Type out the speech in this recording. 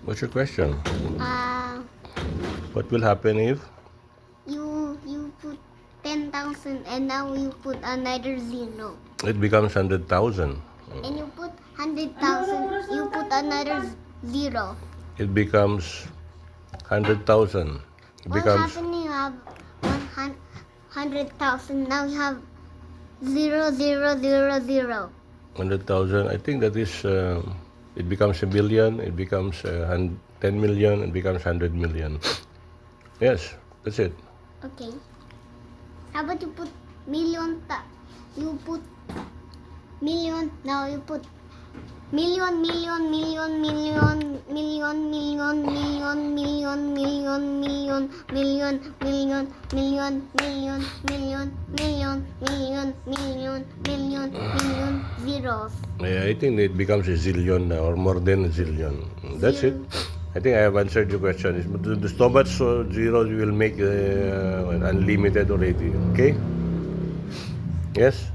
What's your question? Uh, What will happen if? you put 10,000 and now you put another zero. It becomes 100,000. And you put 100,000, you put another zero. It becomes 100,000. It What becomes happened? You have 100,000. Now you have 0,000,000. 100,000. I think that is. It becomes a billion. It becomes 10 million. It becomes 100 million. Yes, that's it. Okay. How about you put million? You put million. Now you put million, million, million, million, million, million, million, million, million, million, million, million, million, million, million, million, million, million, million, million zeros. I think it becomes a zillion now, or more than a zillion. That's it. I think I have answered your question. There's so much zeros you will make unlimited already. Okay? Yes?